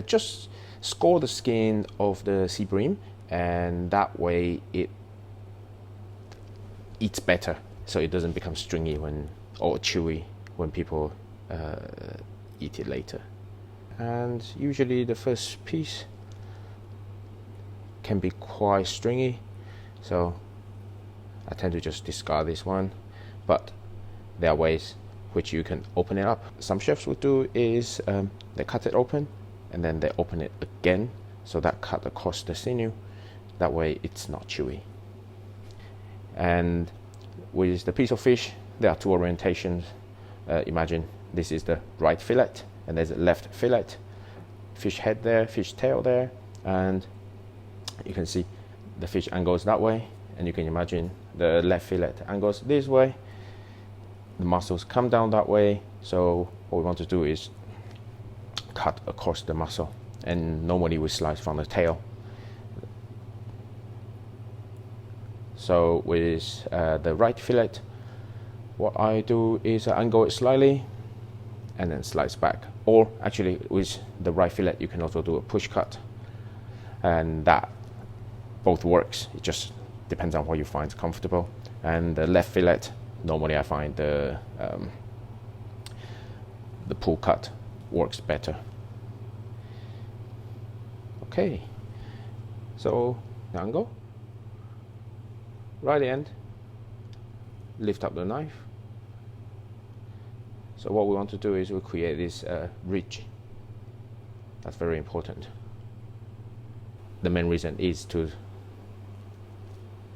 Just score the skin of the sea-bream, and that way it eats better, so it doesn't become stringy or chewy when people eat it later. And usually the first piece can be quite stringy, so I tend to just discard this one, but there are ways which you can open it up. Some chefs would do is they cut it open and then they open it again, so that cut across the sinew, that way it's not chewy. And with the piece of fish, there are two orientations. Imagine this is the right fillet and there's a left fillet, fish head there, fish tail there, and you can see the fish angles that way, and you can imagine the left fillet angles this way, the muscles come down that way. So what we want to do is cut across the muscle, and normally we slice from the tail. So with the right fillet, what I do is I angle it slightly and then slice back. Or actually with the right fillet you can also do a push cut, and that both works. It just depends on what you find comfortable. And the left fillet, normally I find the pull cut works better. Okay, so the angle, right end, lift up the knife. So what we want to do is we create this ridge. That's very important. The main reason is to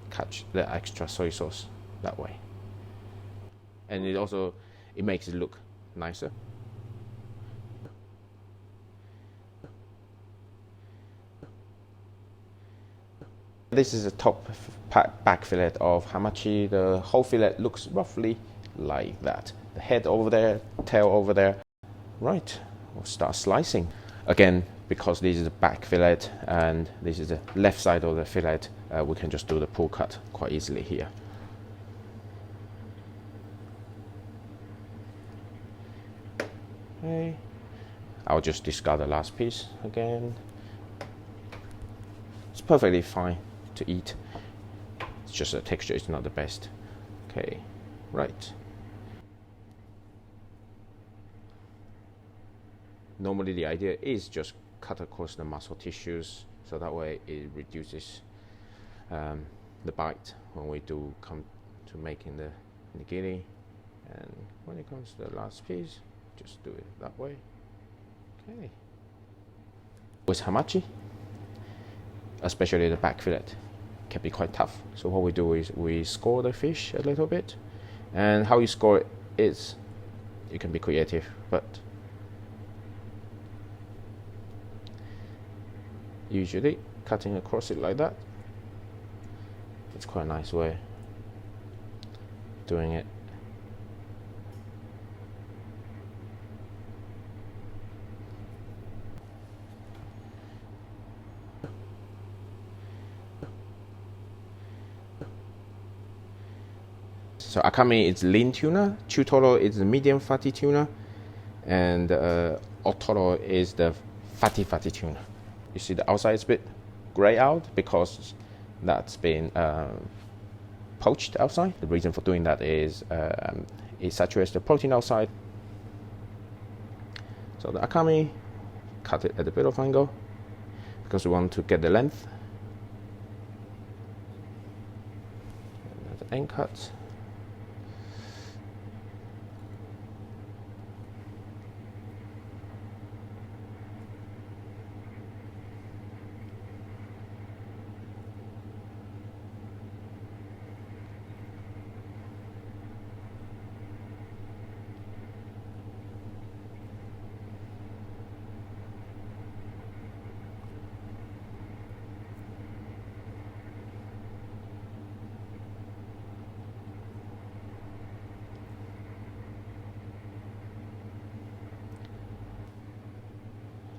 catch the extra soy sauce that way, and it makes it look nicer. This is a top back fillet of hamachi. The whole fillet looks roughly like that. The head over there, tail over there. Right, we'll start slicing. Again, because this is the back fillet and this is the left side of the fillet, we can just do the pull cut quite easily here. Okay, I'll just discard the last piece again. It's perfectly fine to eat. It's just the texture is not the best. Okay, right. Normally the idea is just cut across the muscle tissues, so that way it reduces the bite when we do come to making the nigiri. And when it comes to the last piece, just do it that way. Okay. With hamachi, especially the back fillet, can be quite tough. So what we do is we score the fish a little bit, and how you score it is, you can be creative, but usually cutting across it like that, it's quite a nice way of doing it. So Akami is lean tuna, Chutoro is the medium fatty tuna, and Otoro is the fatty tuna. You see the outside is a bit grey out because that's been poached outside. The reason for doing that is it saturates the protein outside. So the Akami, cut it at a bit of angle because we want to get the length. And the end cut.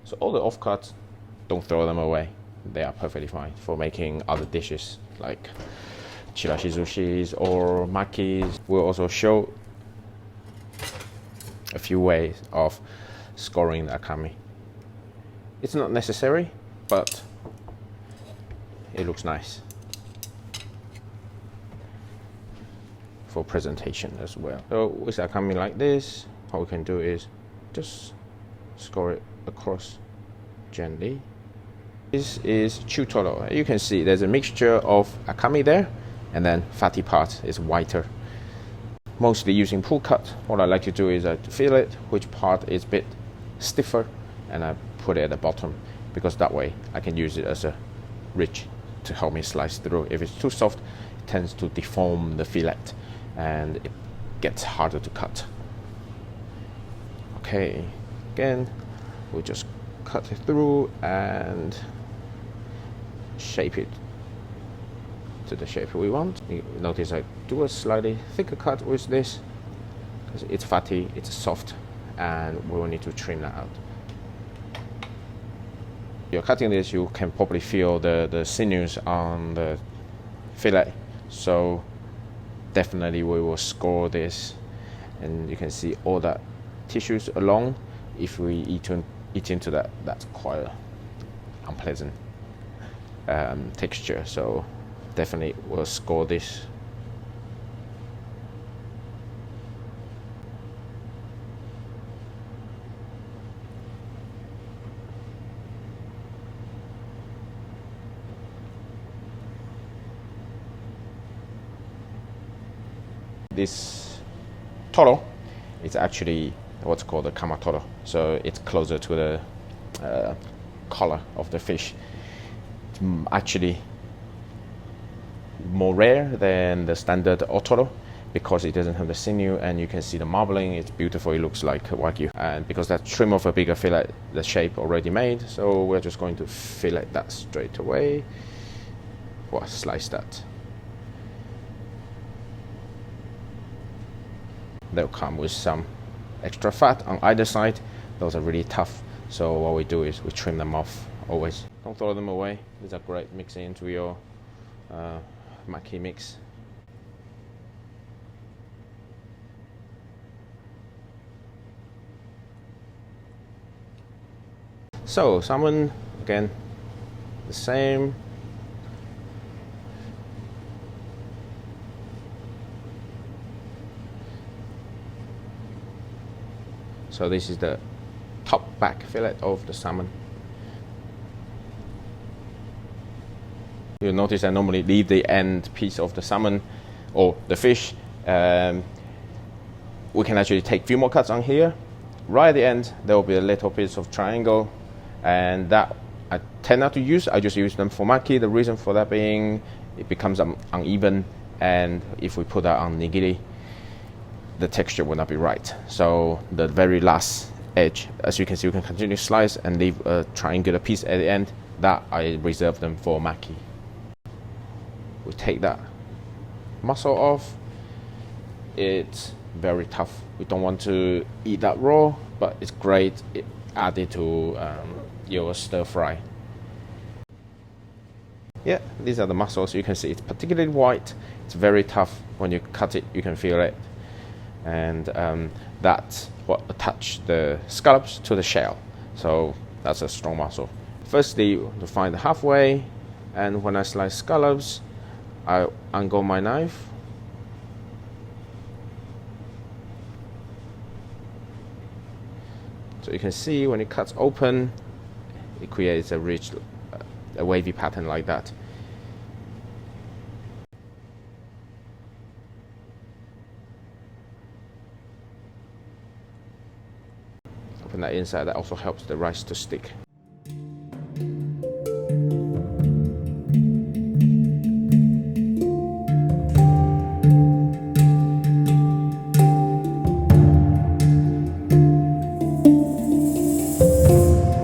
So all the offcuts, don't throw them away. They are perfectly fine for making other dishes like chirashi sushis or makis. We'll also show a few ways of scoring the akami. It's not necessary, but it looks nice for presentation as well. So with Akami like this, what we can do is just score it across gently. This is Chutoro. You can see there's a mixture of Akami there, and then fatty part is whiter. Mostly using pull cut. What I like to do is I feel it, which part is a bit stiffer, and I put it at the bottom, because that way I can use it as a ridge to help me slice through. If it's too soft, it tends to deform the fillet and it gets harder to cut. Okay, again, we'll just cut it through and shape it to the shape we want. You notice I do a slightly thicker cut with this because it's fatty, it's soft, and we will need to trim that out. You're cutting this, you can probably feel the sinews on the fillet, so definitely we will score this, and you can see all that tissues along. If we eat into that, that's quite unpleasant texture, so definitely we'll score this. This Toro is actually what's called a Kamatoro, so it's closer to the collar of the fish. It's actually more rare than the standard Otoro because it doesn't have the sinew, and you can see the marbling. It's beautiful, it looks like Wagyu, and because that trim of a bigger fillet, the shape already made, so we're just going to fillet that straight away, or slice that. They'll come with some extra fat on either side. Those are really tough, so what we do is we trim them off always. Don't throw them away, these are great mixing into your maki mix. So salmon, again, the same. So this is the top back fillet of the salmon. You'll notice I normally leave the end piece of the salmon or the fish. We can actually take a few more cuts on here. Right at the end, there will be a little piece of triangle, and that I tend not to use. I just use them for maki. The reason for that being it becomes uneven, and if we put that on nigiri, the texture will not be right. So the very last edge, as you can see, we can continue to slice and leave a triangular piece at the end. That I reserve them for maki. We take that muscle off. It's very tough. We don't want to eat that raw, but it's great. It added to your stir fry. Yeah, these are the muscles. You can see it's particularly white. It's very tough. When you cut it, you can feel it. And that's what attach the scallops to the shell. So that's a strong muscle. Firstly, to find the halfway, and when I slice scallops, I angle my knife. So you can see when it cuts open, it creates a rich, a wavy pattern like that. Open that inside, that also helps the rice to stick.